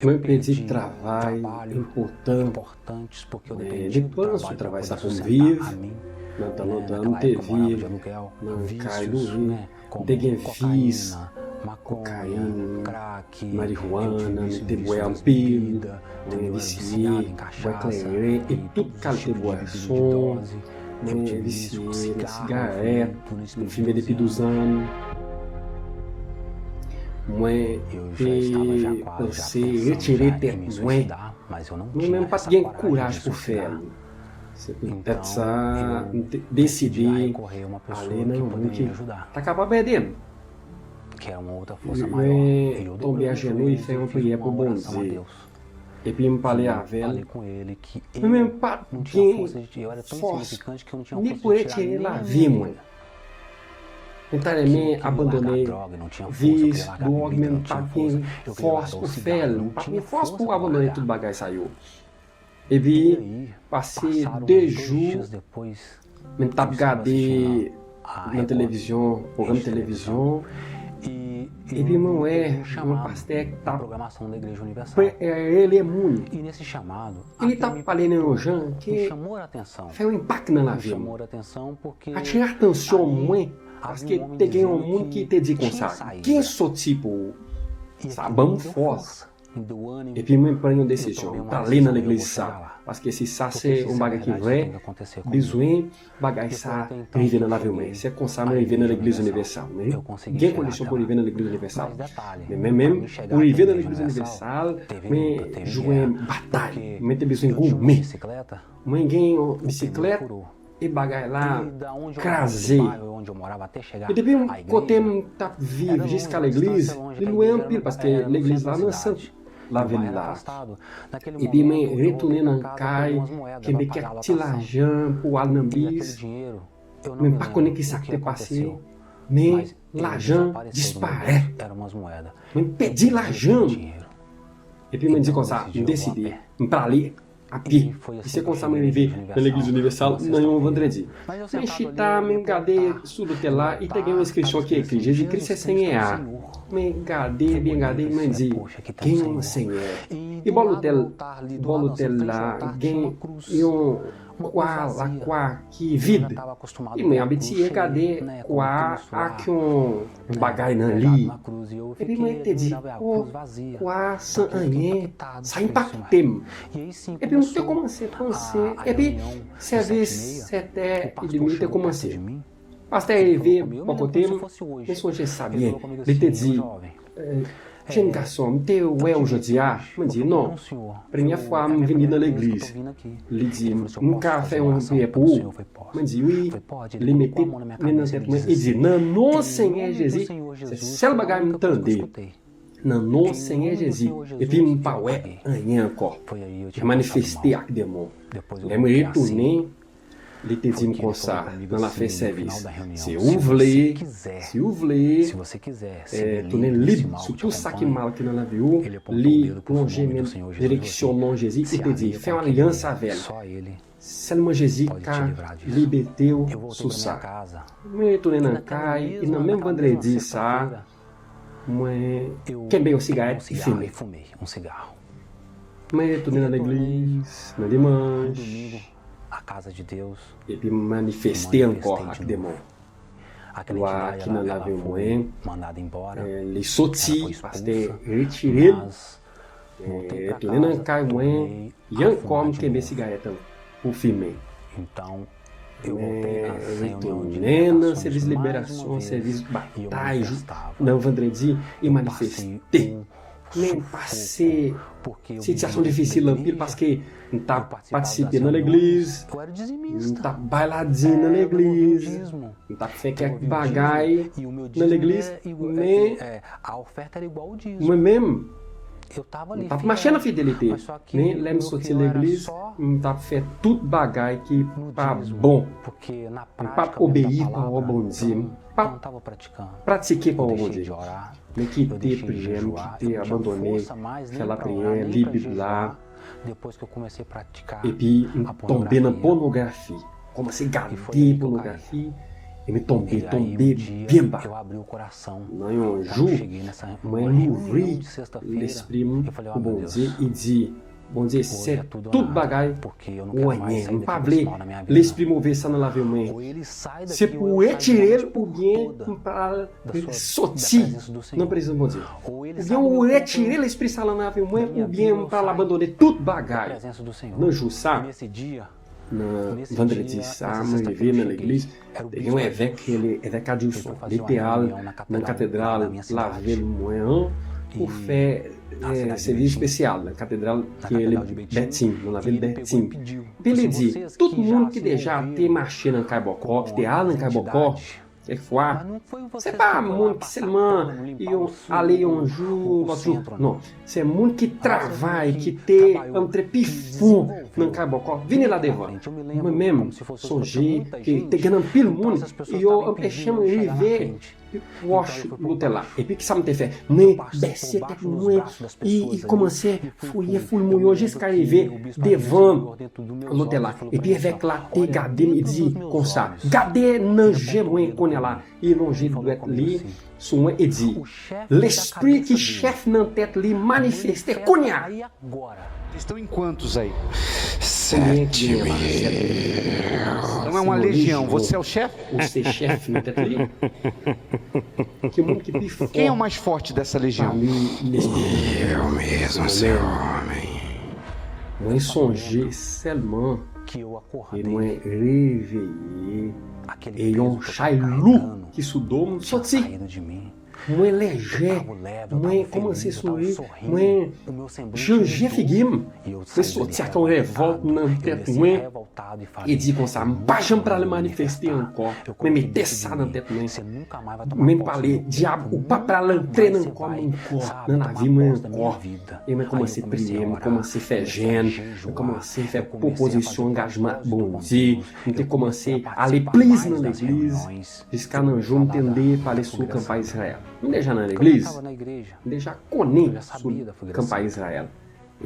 eu pedi trabalho importante. Depois de trabalhar com vivo, não ter vivo, não cai do rio, tem fiz, cocaína, marihuana, não ter boé ampilo, viciar, boé clerê, e tudo que ela tem boé som, viciar na cigareta, no filme de dos anos. Você retirei até não mesmo para ter coragem por fé. Você precisa decidir ali não que tá capaz perdendo. Eu viajando e fez um prié pro bom dizer. E puis me falei a velha. Mas mesmo para quem força, nem por retirar lá vi, mãe. Então, abandonei vício, droga, mesmo para quem força por fé, para quem força por abandonar tudo bagagem saiu. E vi, passei 2 jours, me tapgadei na televisão, programa de televisão, e vi não uma pastel que tá, ele é muito, ele tá falando no Jean que fez um impacto na vida, a tirar atenção muito, porque tem um mundo que te diz com quem sou tipo, sabamos força. E puis me prends une décision, d'aller dans l'église ça, parce que si ça c'est un bagage qui est vrai, besoin bagage ça arriver dans la vie, c'est comme ça me arriver dans l'église universelle. Mais quelle condition pour arriver dans l'église universelle? Mais même pour arriver dans l'église universelle, mais jouer bataille, mais ter besoin gourmet. Moi ganhei bicicleta e bagage lá crasé. E depois côté tá vivo jusqu'à l'église, il não é un pile parce que l'église là não é sante. Lá vem lá. E puis me retourner na cai, que me quer tilajan pour aller dans bis. Même pas connaître qui ça que passé, mais l'argent disparaît. Me pedi l'argent. E puis me dit comme ça, me décidé, me parler a pied. E c'est comme ça me arrivé dans l'église universelle no vendredi. Me chita, me engadei tudo até lá e peguei uma inscrição aqui écrit Jesus Cristo é sem EA. Me engadei, me disse, quem é um senhor? E bolo hotel lá, quem é um qua que vida. E me habituei, cadê qua aqui um bagay ali. E puis me entendi, qua sans rien, ça impacte. E puis eu comecei a pensar, e puis service c'était illimité commencé. Parce que ele veio pouco tempo, mais você sabia, ele te diz, jeune garçon, tu es aujourd'hui? Je dis non. Première fois, je suis venu dans l'église. Il dit, mon café un peu pour vous. Je dis oui. Il mettait dans cette main. Il dit, non, non, Seigneur Jésus. C'est seul bagage que je m'entendais. Non, non, Seigneur Jésus. Et puis, je ne pas rien encore. Je manifesté avec des mots. Je me retourné. Ele te dit comme ça, dans la fête service. Se vous voulez, tourner libre sur tout ça qui est mal qui dans la vie, li plonger même direction Jésus et te dit, fais une alliance avec elle. Seulement Jésus qui a liberté sur ça. Mais tourner dans la caille, et dans le même vendredi, ça, moi, queimei cigarette e fumei. Mais tourner dans l'église, no dimanche, a casa de Deus. E puis manifester encore avec des mots. Lá que não lave moen, les sortis, parce que retirer, tourner dans le cas moen, yan comme que me cigarette pour filmer. Então, retourner no serviço de liberação, serviço de batalha, no vendredi e manifester. Nem passei situação difícil lá, parce que não tá participando na igreja, não tá bailadinho na igreja, não tá fazendo bagay na igreja, nem a oferta era igual ao dízimo. Mas mesmo, eu tava não ali tá marchando a fidelidade, nem lembro sortir na igreja, não tá fazendo tudo bagay que tá bom, porque na não prática tá obeir para o bom dia, não para estava praticando. pratiquer para o bom Deixei de dia. orar. Me quittei deixei de prière, me jejuar, quittei, eu não tinha abandonei força mais nem aquela pra orar, prière, nem li pra Bíblia lá, jejuar, depois que eu comecei a praticar e puis a tombei na pornografia. pornografia. Comecei a E foi gadir aí que eu pornografia E me tombei E aí um bem dia eu bas. abri o coração. Não é um Quando jour, eu cheguei nessa mas reunião l'ouvri de sexta-feira, l'esprit eu falei, o ó meu bom Deus, Dieu e dit, bom Dieu, hoje c'est é tudo ou tout nada, bagay porque eu não quero mais oué, sair não pa daqui com esse vle mal na minha vida. l'esprit mauvais ça dans la vie humaine. Ou ele sai C'est daqui ou pour eu saio de retirer uma vez ou por bien toda para da sortir presença do Senhor. na presença do bom Dieu. Ou ele Ou sai bien do ou meu retirer corpo l'esprit ça dans la vie da humaine minha ou vida, bien eu para saio l'abandonner tout da bagay. presença do Senhor. Não jour E ça. nesse dia, Na vendredi ça, moi je vais na l'église, tem um évêque, ele é évêque Adilson, literal, na catedral, la ville moyen, pour faire serviço especial, na catedral que ele Betim, na ville Betim. E ele diz, todo mundo que já tem marché na Caibocó, que tem aula na Caibocó, quelquefois, c'est pas monde qui seulement aller un jour, l'autre jour. Non, c'est monde qui travaille, qui tem entrepifou na Caibocó. Vine lá devant. Moi-même, songei que tem ganhando pelo mundo e eu chamo de ver wash lutar lá. E puis que ça me te fait, né, descer até loin e commencer fouiller fulmouillon jusqu'à arriver devant lutar lá. E puis avec là, te garder me dit comme ça. Garder nan gemoin qu'on là e longe doit être li soin et dit. L'esprit qui chef nan tête li manifester cogna. Estão em quantos aí? 7 mil. Não é uma legião, você é o chefe? Você é chefe na tête li. Que mundo que pifou. Quem é o mais forte dessa legião? Eu mesmo, seu homem. Moi songé seulement que eu e acordei, moi réveillé aquele e peso um que eu chai tava loup carregando que sudou tinha sorti. saído de mim. Moi Eu léger, tava leve, eu moi tava commencé feliz, eu tava sourire, sorrindo, moi o meu semblante changer mudou, figuim. e eu Moi saí sorti dali com revolte na eu tête desci moi revoltado e e falei, dit comme ça, pas jamais para le manifester encore. Eu Mais coloquei mettez dentro ça de na mim, tête moi. você nunca mais vai tomar Même posse parler, do diabo, corpo, pas para nunca l'entrer mais dans você corps, vai, mon corps, sabe, dans la tomar vie, mon posse da minha corps. vida. Et moi Aí commencé eu à comecei prier, a moi orar, commencé à faire comecei a jeûne, jejuar, moi commencé à faire eu comecei a proposition, fazer engagement, propósito bon com Dieu, Deus, moi eu commencé comecei a à aller participar plus mais dans das l'église, reuniões, jusqu'à un jour falar da- entender parler da sur fogueira campagne santa. Israël. Déjà dans Quando eu l'église, estava na igreja, déjà connaît eu já sur sabia da fogueira campagne santa. Israël.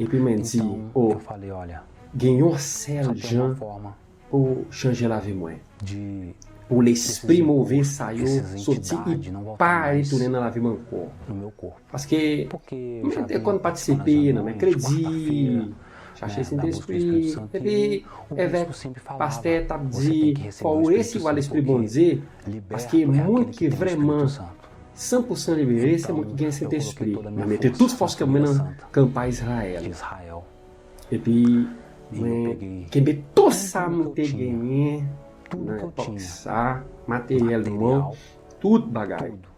Et puis m'a dit, Então oh, eu falei, olha, gagnons só celle tem uma gens forma pour changer la vie moi. de Pour l'esprit esses mauvais impulsos, saiu, essas sorti entidades e não voltar pas mais retourner dans la vie mon corps. no meu corpo. Parce que Porque eu já vinha quando participando participei no das reuniões de mercredi, quarta-feira, já achei né, sem da busca do Espírito esprit, Santo, e puis o avec bispo sempre falava, pasteur t'a você tem dit, que receber faut o Espírito recevoir Santo, l'esprit bon porque Dieu, parce que liberto é monde aquele qui que tem o vraiment Espírito Santo. 100% libéré, c'est Então, moi qui gagne cet eu coloquei esprit. toda a minha Mais mettez força toute na force que fogueira moi dans santa campagne de Israël. Israel. Et puis, E eu moi, peguei que me tout ça tudo me que eu te tinha, gagné, tudo que eu tinha, ça, matériellement, material, tout bagaille. tudo.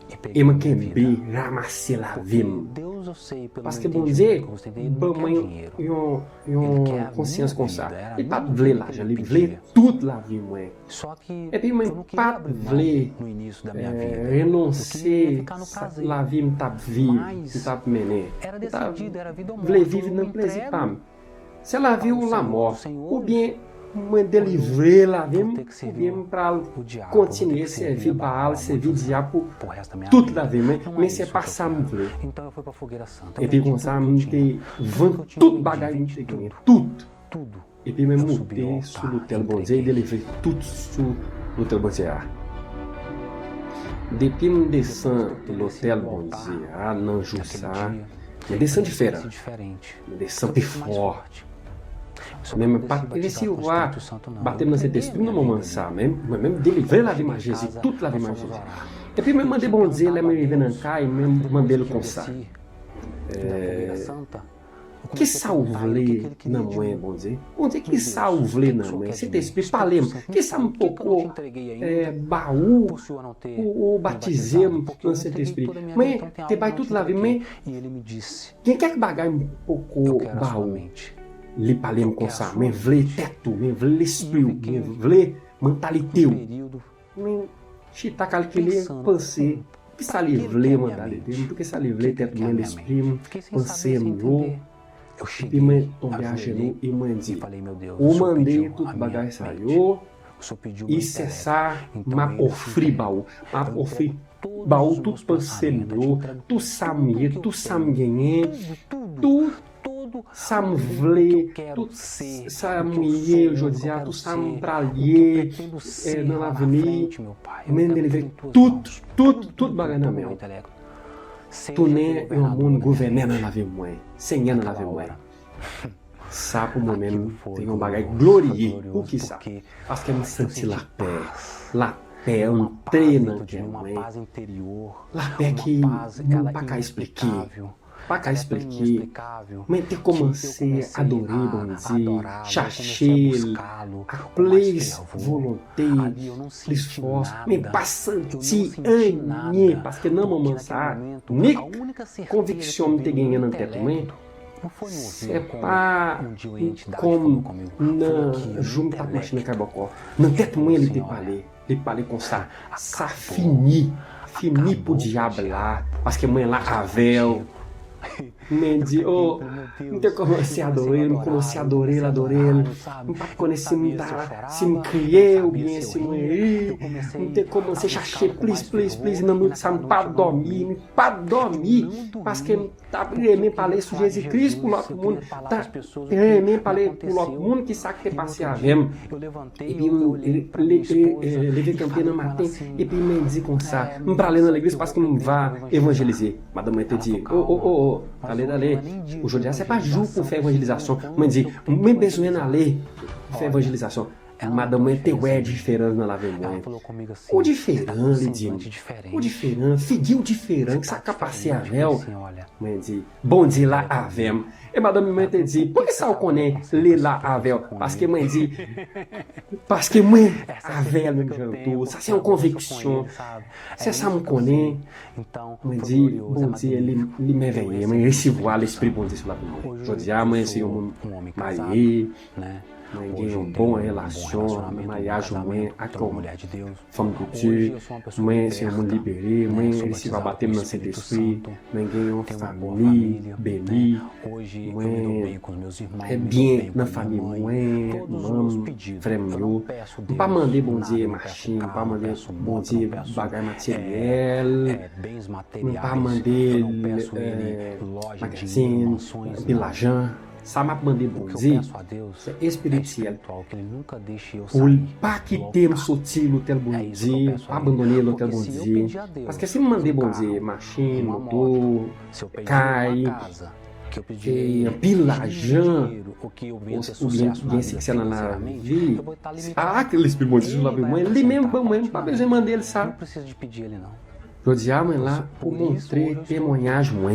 E peguei Et me minha vida. quembe, ramasser la Porque vie. Deus, eu sei, pelo Parce meu que bon entendimento, Dieu, que você tem, ele não quer mwen dinheiro. yon quer a conscience minha kon sa. vida, era Li pat a minha vle vida la que jan, ele li vle pedia. tout la vi mwen. Só que E pi eu mwen não queria pat abrir mão vle no início da minha vida. Eu queria renonse ficar no sa prazer. la vi m tap vi, Mas m tap mene. Era M tap decidido, era vida ou morte. vle Ou vive eu nan me plezi entrego pam. Se la vi para o ou la Senhor mort, dos senhores, ou bien mwen delivre la vi, vou ter que ou servir bien m pral o diabo, vou ter kontinue que servir servir Baal, servir muitos diabo pro resto da minha toute vida. la vi mwen. Não é Men isso se que pa eu sa m quero. vle. Então eu fui pra fogueira santa. E Eu pi vendi kon sa tudo m que eu te tinha. vend Tudo que eu tout tinha, bagay m vendi te genye, tudo. tout. Tudo. E pi men Eu subi ao moute altar, sou l'hotel bon entreguei. Dieu e delivre tout sou l'hotel bon Dieu. Depi m desan l'hotel bon Dieu, nan jou sa, m desan diferan. Diferente. M desan Eu pi desci mais fort. forte. Só Même que eu pas desci esse batizado com o va Espírito Santo, não. bater Eu dans cet entreguei a esprit no minha moment vida ça, ali. même délivrer la vie Cheguei de em Jésus, casa, toute la vie de nós fomos Jésus. orar. Et puis même Eu de tinha bon Dieu, perguntado là a me arrivé dans Deus, le cas et même depois mandei le que eu comme ça. desci da fogueira santa, eu Que comecei a ça perguntar a ele o que ouvle ele queria nan de mwen, mim. bon Dieu? Bon Dieu, que Meu ça Deus, ouvle o que nan o Senhor mwen? quer de Cet mim? esprit, Espírito parlem, Santo, que ça me me fala, o que que eu não te poko entreguei ainda baou por senhor não ter ou me batizem batizado? Porque eu dans cet entreguei esprit. toda a minha Mais vida, então tem te algo bay que eu toute não la te vie, entreguei. mais E ele me disse, gen kek bagay m eu poko quero a sua baou. mente. Li parlem Eu kon quero sa, a sua men vle mente. tetou, men vle l'esprit, E eu fiquei men vle mentalite ou. Período Men chita kalkile, pensando, pense, que sa li que ele vle quer minha mentalite, mente? porque sa li O vle que ele tetou quer men minha l'esprit, mente? Fiquei sem pense saber, sem myo. entender. Eu E pi cheguei, men tombe a ajoelhei genou e mwen e di, falei, meu Deus, ou o senhor mandei pediu tout a minha bagay mente. sa yo, O senhor pediu e meu se intelecto. sa, Então ma ele se ofri entrega. baou, ma Eu ofri entrego todos baou os tout meus pense pensamentos, eu te myo, entrego tout sa tudo mye, que eu tout sa tenho. mgenye, Tudo, tout, todo Sam vle, tout sa mouye, jodia, tout sam pralye, nan l'avenir, men deliver tout bagay nan men. Tourner un monde gouverné dans la vie moi, Seigneur dans la vie moi. Ça pour moi-même, c'est un bagage glorieux. Pour qui ça? Parce que je me sens la paix entrei dans moi. La paix qui não pas qu'à expliquer. Pas qu'à expliquer. Mais tu commencé à adorer, bon Dieu, chercher a plus volonté, plus force, mais pas sentir rien, parce que não moment ça, ni conviction te ganhando na tête, mais c'est pas comme na junta com a China Cabocó. Na tête moi ele parlait comme ça fini pro diabo lá, parce que mãe lá Avel. Me di, oh, então comecei a adorar ele, não conheci muito, se me criei, ou bem, se me ri, então comecei a chercher, please, não me sabe, para dormir, parce que tá nem falei sobre Jesus Cristo pro outro mundo, tá nem falei pro outro mundo que sabe que passei a ver, e puis levei campeão no matin, e puis me di comme ça, me parler na l'église parce que me va évangéliser, madame te dit, oh, allez, aujourd'hui c'est pas jour pour faire évangélisation, mais dit, même besoin d'aller faire évangélisation. Madame te é diferente na lavemãe. O diferente, ele diz. O diferente, figueu diferente, que saca passei a véu. Mãe diz, bom dia lá a véu. E madame mãe te diz, por que ça o connaît lê lá a véu? Parce que mãe diz, parce que mãe a véu me jantou, ça c'est une conviction. C'est ça me connaît. Mãe diz, bom dia, ele me veio, mãe recevoir l'esprit bon Dieu sur la vie. Je dis, mãe c'est um marié, né? Mãe uma boa relação, mãe age mãe como femme de Dieu, mãe se me libéré, mãe se vai bater no seu espírito, mãe uma família bénie, mãe é bem na família, mãe, frère meu, pas mandar bom dia machine, pas mandar bom dia bagagem material, pas mandar magazine, vilageant. Ça m'a demandé bon Dieu, c'est spirituel. Pour pas quitter me sortir l'hôtel bon Dieu, pas abandonner l'hôtel bon Dieu. Parce que si me demandez bon Dieu, machine, moto, caille, pile d'argent, ou bien succès dans la vie, aquele espírito bon Dieu, ele mesmo, pas besoin de demander ça. Je dis, mais là, pour montrer témoignage, moi.